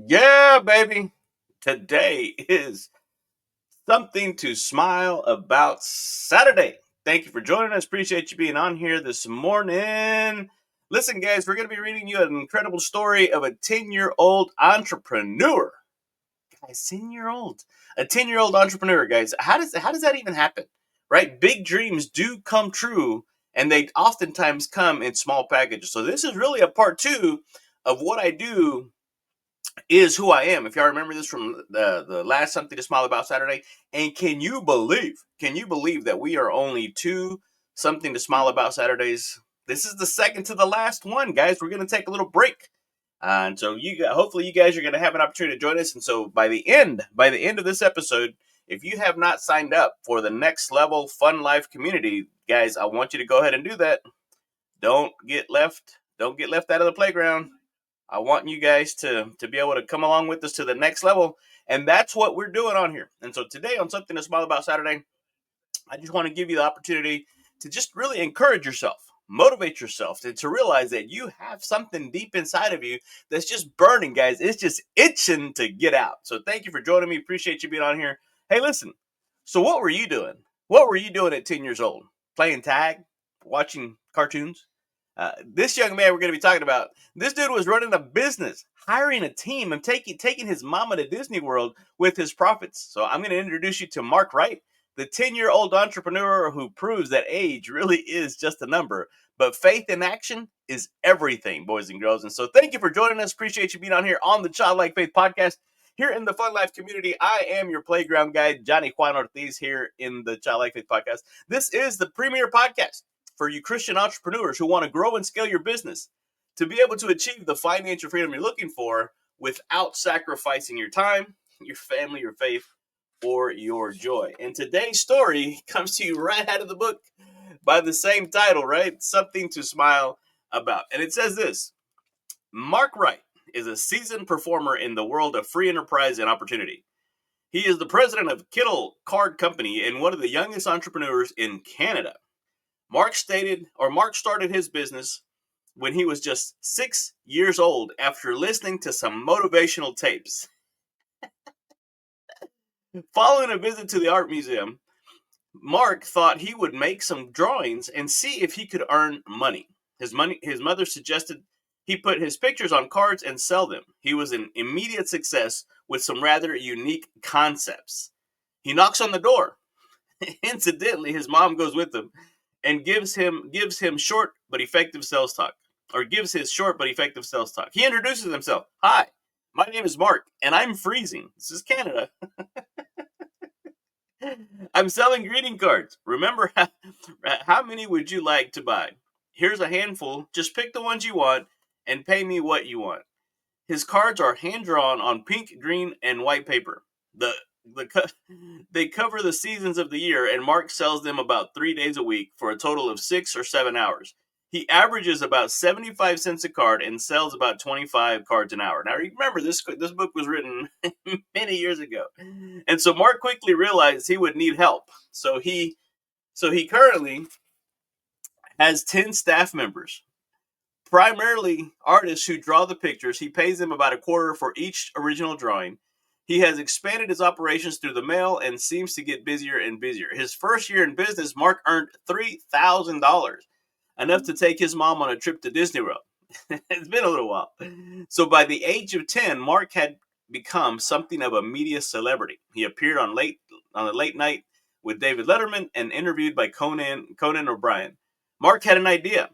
Yeah, baby. Today is something to smile about Saturday. Thank you for joining us. Appreciate you being on here this morning. Listen, guys, we're going to be reading you an incredible story of a 10-year-old entrepreneur. Guys, 10-year-old. A 10-year-old entrepreneur, guys. How does that even happen? Right? Big dreams do come true, and they oftentimes come in small packages. So this is really a part two of what I do is who I am. If y'all remember this from the last Something to Smile About Saturday, and can you believe that we are only two Something to Smile About Saturdays? This is the second to the last one, guys. We're gonna take a little break, and so hopefully you guys are gonna have an opportunity to join us. And so by the end of this episode, if you have not signed up for the Next Level Fun Life community, guys, I want you to go ahead and do that. Don't get left out of the playground. I want you guys to be able to come along with us to the next level. And that's what we're doing on here. And so today on Something to Smile About Saturday, I just want to give you the opportunity to just really encourage yourself, motivate yourself, and to realize that you have something deep inside of you that's just burning, guys. It's just itching to get out. So thank you for joining me. Appreciate you being on here. Hey, listen. So what were you doing? What were you doing at 10 years old? Playing tag? Watching cartoons? This young man we're going to be talking about, this dude was running a business, hiring a team, and taking his mama to Disney World with his profits. So I'm going to introduce you to Mark Wright, the 10-year-old entrepreneur who proves that age really is just a number, but faith in action is everything, boys and girls. And so thank you for joining us. Appreciate you being on here on the Childlike Faith Podcast. Here in the Fun Life community, I am your playground guide, Johnny Juan Ortiz, here in the Childlike Faith Podcast. This is the premier podcast for you Christian entrepreneurs who want to grow and scale your business to be able to achieve the financial freedom you're looking for without sacrificing your time, your family, your faith, or your joy. And today's story comes to you right out of the book by the same title, right? Something to Smile About. And it says this: Mark Wright is a seasoned performer in the world of free enterprise and opportunity. He is the president of Kittle Card Company and one of the youngest entrepreneurs in Canada. Mark started his business when he was just 6 years old after listening to some motivational tapes. Following a visit to the art museum, Mark thought he would make some drawings and see if he could earn money. His mother suggested he put his pictures on cards and sell them. He was an immediate success with some rather unique concepts. He knocks on the door. Incidentally, his mom goes with him and gives him short but effective sales talk, or gives his short but effective sales talk. He introduces himself. Hi, my name is Mark, and I'm freezing. This is Canada. I'm selling greeting cards. Remember, how many would you like to buy? Here's a handful. Just pick the ones you want and pay me what you want. His cards are hand drawn on pink, green, and white paper. They cover the seasons of the year, and Mark sells them about 3 days a week for a total of 6 or 7 hours. He averages about 75 cents a card and sells about 25 cards an hour. Now, remember, this book was written many years ago. And so Mark quickly realized he would need help. So he currently has 10 staff members, primarily artists who draw the pictures. He pays them about a quarter for each original drawing. He has expanded his operations through the mail and seems to get busier and busier. His first year in business, Mark earned $3,000, enough to take his mom on a trip to Disney World. It's been a little while. So by the age of 10, Mark had become something of a media celebrity. He appeared on the late night with David Letterman and interviewed by Conan O'Brien. Mark had an idea.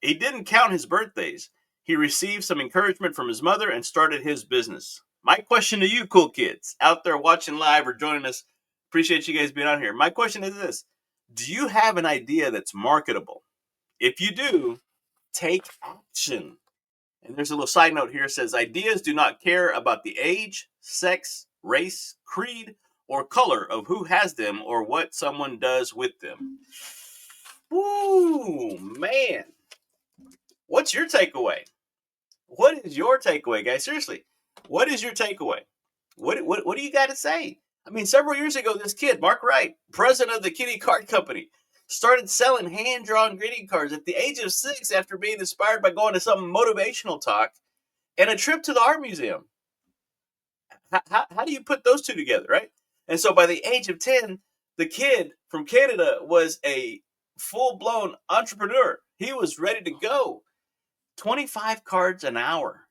He didn't count his birthdays. He received some encouragement from his mother and started his business. My question to you, cool kids out there watching live or joining us, appreciate you guys being on here. My question is this: do you have an idea that's marketable? If you do, take action. And there's a little side note here. It says, ideas do not care about the age, sex, race, creed, or color of who has them or what someone does with them. Woo, man. What's your takeaway? What is your takeaway, guys? Seriously, what is your takeaway? What do you got to say? I mean, several years ago, this kid, Mark Wright, president of the Kitty Card Company, started selling hand-drawn greeting cards at the age of 6 after being inspired by going to some motivational talk and a trip to the art museum. How do you put those two together, right? And so by the age of 10, the kid from Canada was a full blown entrepreneur. He was ready to go. 25 cards an hour.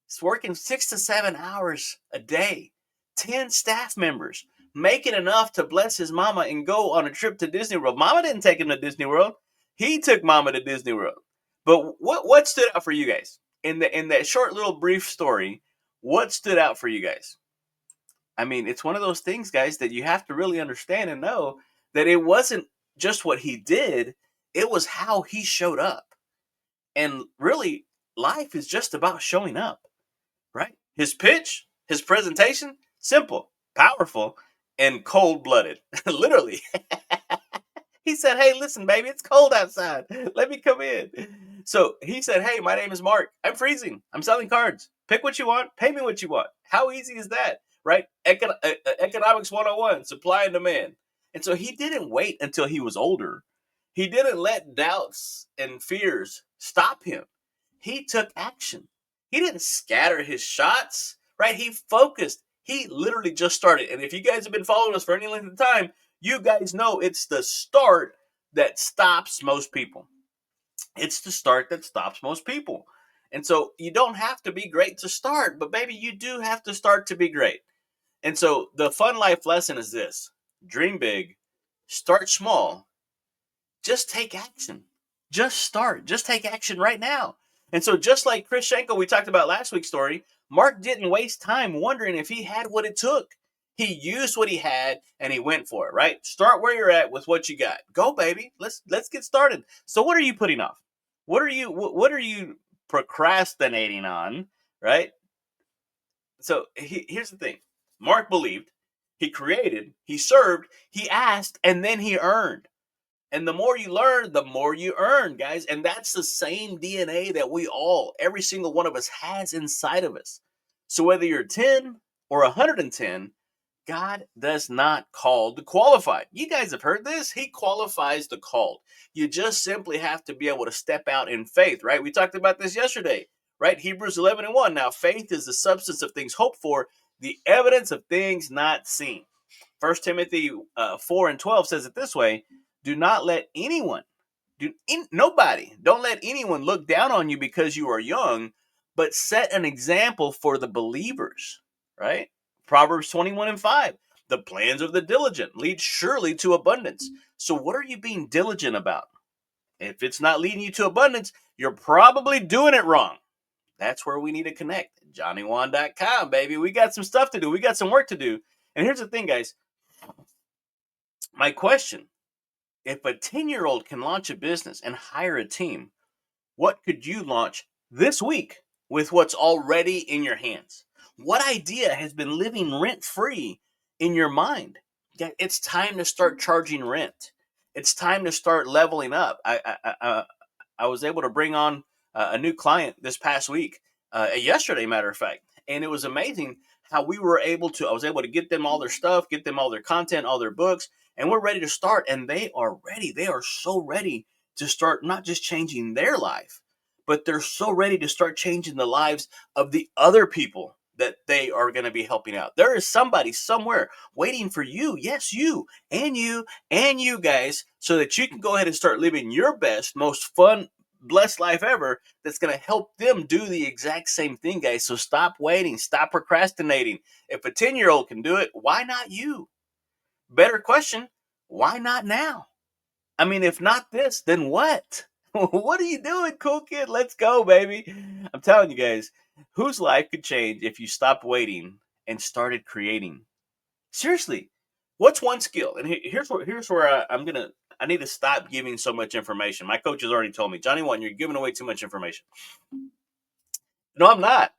He's working 6 to 7 hours a day. 10 staff members, making enough to bless his mama and go on a trip to Disney World. Mama didn't take him to Disney World. He took mama to Disney World. But what stood out for you guys in that short little brief story? What stood out for you guys? I mean, it's one of those things, guys, that you have to really understand and know that it wasn't just what he did, it was how he showed up. And really, life is just about showing up, right? His pitch, his presentation, simple, powerful, and cold blooded. Literally. He said, "Hey, listen, baby, it's cold outside. Let me come in." So he said, "Hey, my name is Mark. I'm freezing. I'm selling cards. Pick what you want. Pay me what you want." How easy is that, right? Economics 101, supply and demand. And so he didn't wait until he was older. He didn't let doubts and fears stop him. He took action. He didn't scatter his shots, right? He focused. He literally just started. And if you guys have been following us for any length of time, you guys know it's the start that stops most people. It's the start that stops most people. And so you don't have to be great to start, but maybe you do have to start to be great. And so the fun life lesson is this: dream big, start small, just take action. Just start. Just take action right now. And so, just like Chris Schenkel, we talked about last week's story, Mark didn't waste time wondering if he had what it took. He used what he had and he went for it, right? Start where you're at with what you got. Go, baby. Let's get started. So, what are you putting off? What are you procrastinating on, right? So, here's the thing. Mark believed, he created, he served, he asked, and then he earned. And the more you learn, the more you earn, guys. And that's the same DNA that every single one of us has inside of us. So whether you're 10 or 110, God does not call the qualified. You guys have heard this. He qualifies the called. You just simply have to be able to step out in faith, right? We talked about this yesterday, right? Hebrews 11:1. Now, faith is the substance of things hoped for, the evidence of things not seen. 1 Timothy 4:12 says it this way: do not let anyone, don't let anyone look down on you because you are young, but set an example for the believers, right? Proverbs 21:5. The plans of the diligent lead surely to abundance. So, what are you being diligent about? If it's not leading you to abundance, you're probably doing it wrong. That's where we need to connect. JohnnyWan.com, baby. We got some stuff to do. We got some work to do. And here's the thing, guys. My question: if a 10-year-old can launch a business and hire a team, what could you launch this week with what's already in your hands? What idea has been living rent free in your mind? Yeah, it's time to start charging rent. It's time to start leveling up. I was able to bring on a new client this past week, yesterday, matter of fact, and it was amazing how I was able to get them all their stuff, get them all their content, all their books, and we're ready to start. And they are ready. They are so ready to start not just changing their life, but they're so ready to start changing the lives of the other people that they are going to be helping out. There is somebody somewhere waiting for you. Yes, you and you guys, so that you can go ahead and start living your best, most fun, blessed life ever. That's going to help them do the exact same thing, guys. So stop waiting, stop procrastinating. If a 10-year-old can do it, why not you? Better question, why not now? I mean, if not this, then what? What are you doing, cool kid? Let's go, baby. I'm telling you guys, whose life could change if you stopped waiting and started creating? Seriously, what's one skill? And here's where I need to stop giving so much information. My coach has already told me, Johnny One, you're giving away too much information. No, I'm not,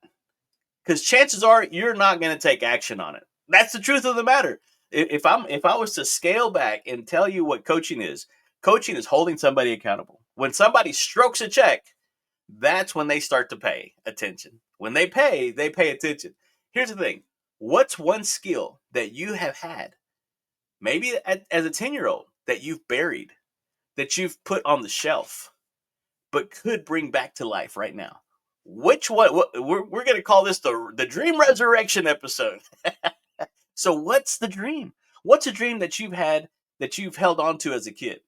because chances are you're not going to take action on it. That's the truth of the matter. If I was to scale back and tell you what coaching is holding somebody accountable. When somebody strokes a check, that's when they start to pay attention. When they pay attention. Here's the thing. What's one skill that you have had, maybe as a 10-year-old, that you've buried, that you've put on the shelf, but could bring back to life right now? Which one? We're going to call this the dream resurrection episode. So, what's the dream? What's a dream that you've had that you've held on to as a kid?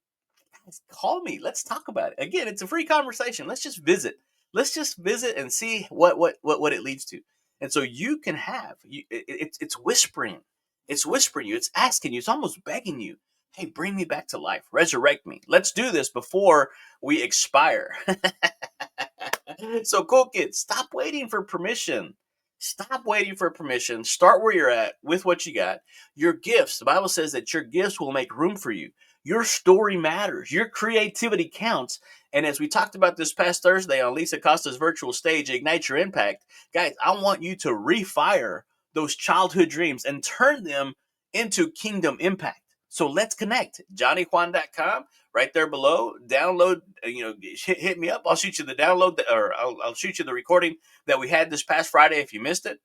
Call me. Let's talk about it. Again, it's a free conversation. Let's just visit. Let's just visit and see what it leads to. And so you can have it's whispering. It's whispering you. It's asking you. It's almost begging you. Hey, bring me back to life. Resurrect me. Let's do this before we expire. So cool kids, stop waiting for permission. Stop waiting for permission. Start where you're at with what you got. Your gifts. The Bible says that your gifts will make room for you. Your story matters. Your creativity counts. And as we talked about this past Thursday on Lisa Costa's virtual stage, Ignite Your Impact, guys, I want you to refire those childhood dreams and turn them into kingdom impact. So let's connect. JohnnyJuan.com, right there below. Download, hit me up. I'll shoot you the download, or I'll shoot you the recording that we had this past Friday if you missed it.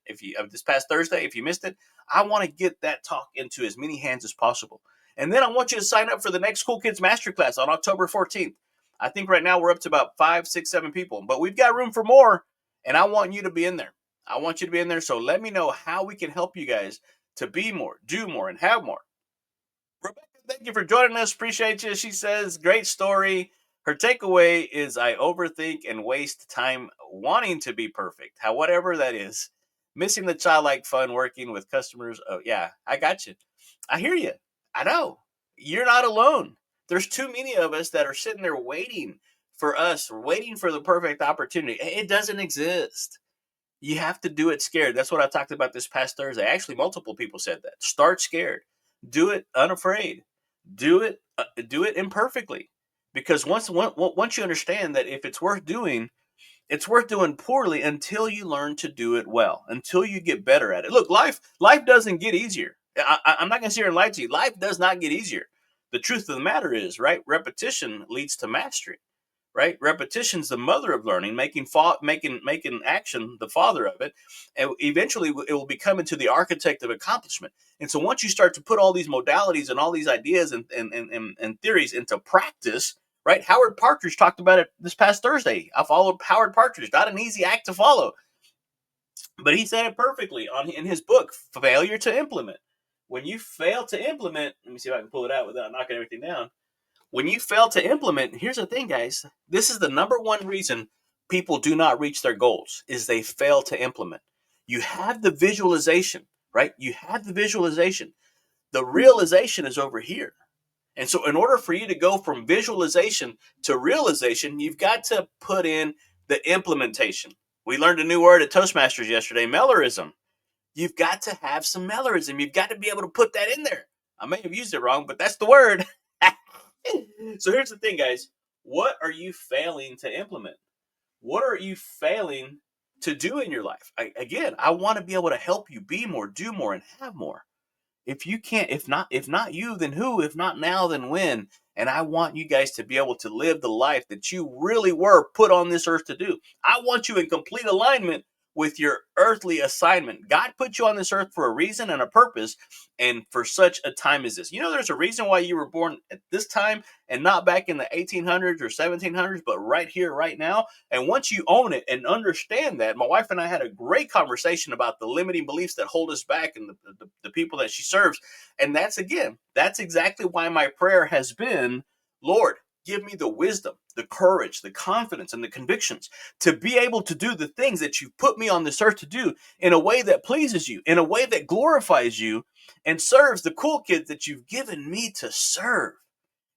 This past Thursday, if you missed it, I want to get that talk into as many hands as possible. And then I want you to sign up for the next Cool Kids Masterclass on October 14th. I think right now we're up to about 5, 6, 7 people, but we've got room for more, and I want you to be in there. I want you to be in there, so let me know how we can help you guys to be more, do more, and have more. Rebecca, thank you for joining us. Appreciate you. She says, great story. Her takeaway is I overthink and waste time wanting to be perfect, whatever that is. Missing the childlike fun working with customers. Oh, yeah, I got you. I hear you. I know. You're not alone. There's too many of us that are sitting there waiting for us, waiting for the perfect opportunity. It doesn't exist. You have to do it scared. That's what I talked about this past Thursday. Actually, multiple people said that. Start scared. Do it unafraid. Do it imperfectly. Because once you understand that if it's worth doing poorly until you learn to do it well, until you get better at it. Look, life doesn't get easier. I'm not going to sit here and lie to you. Life does not get easier. The truth of the matter is, right? Repetition leads to mastery. Right? Repetition's the mother of learning, making action the father of it, and eventually it will become into the architect of accomplishment. And so once you start to put all these modalities and all these ideas and theories into practice, right? Howard Partridge talked about it this past Thursday. I followed Howard Partridge. Not an easy act to follow, but he said it perfectly in his book, Failure to Implement. When you fail to implement, let me see if I can pull it out without knocking everything down. When you fail to implement, here's the thing, guys. This is the number one reason people do not reach their goals is they fail to implement. You have the visualization, right? You have the visualization. The realization is over here. And so in order for you to go from visualization to realization, you've got to put in the implementation. We learned a new word at Toastmasters yesterday, Mellerism. You've got to have some Mellerism. You've got to be able to put that in there. I may have used it wrong, but that's the word. So here's the thing, guys. What are you failing to implement? What are you failing to do in your life? I want to be able to help you be more, do more, and have more. If you can't, if not you, then who? If not now, then when? And I want you guys to be able to live the life that you really were put on this earth to do. I want you in complete alignment with your earthly assignment. God put you on this earth for a reason and a purpose, and for such a time as this. There's a reason why you were born at this time and not back in the 1800s or 1700s, but right here, right now. And once you own it and understand that, my wife and I had a great conversation about the limiting beliefs that hold us back and the people that she serves. And that's exactly why my prayer has been, Lord, give me the wisdom, the courage, the confidence, and the convictions to be able to do the things that you've put me on this earth to do in a way that pleases you, in a way that glorifies you, and serves the cool kids that you've given me to serve.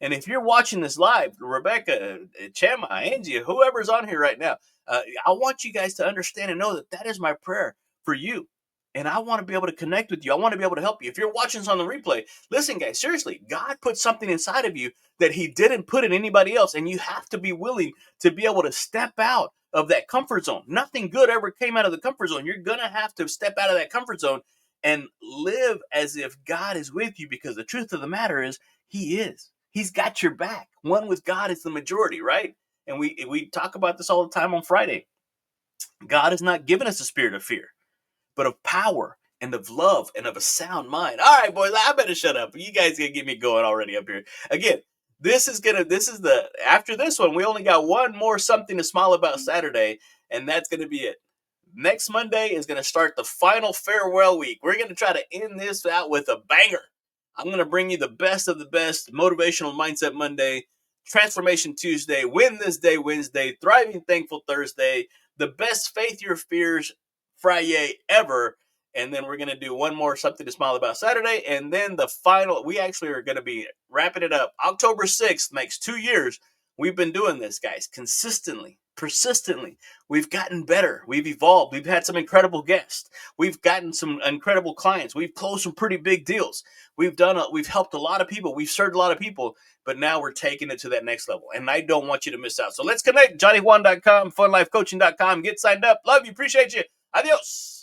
And if you're watching this live, Rebecca, Chema, Angie, whoever's on here right now, I want you guys to understand and know that that is my prayer for you. And I want to be able to connect with you. I want to be able to help you. If you're watching this on the replay, listen, guys, seriously, God put something inside of you that he didn't put in anybody else. And you have to be willing to be able to step out of that comfort zone. Nothing good ever came out of the comfort zone. You're going to have to step out of that comfort zone and live as if God is with you, because the truth of the matter is he is. He's got your back. One with God is the majority, right? And we talk about this all the time on Friday. God has not given us a spirit of fear, but of power and of love and of a sound mind. All right, boys, I better shut up. You guys gonna get me going already up here. Again, after this one, we only got one more something to smile about Saturday. and that's going to be it. Next Monday is going to start the final farewell week. We're going to try to end this out with a banger. I'm going to bring you the best of the best Motivational Mindset Monday, Transformation Tuesday, Win This Day Wednesday, Thriving Thankful Thursday, the best Faith Your Fears Friday ever. And then we're going to do one more Something to Smile About Saturday. And then the final, we actually are going to be wrapping it up. October 6th makes 2 years. We've been doing this, guys, consistently, persistently. We've gotten better. We've evolved. We've had some incredible guests. We've gotten some incredible clients. We've closed some pretty big deals. We've helped a lot of people. We've served a lot of people, but now we're taking it to that next level. And I don't want you to miss out. So let's connect. JohnnyJuan.com, funlifecoaching.com. Get signed up. Love you. Appreciate you. Adios.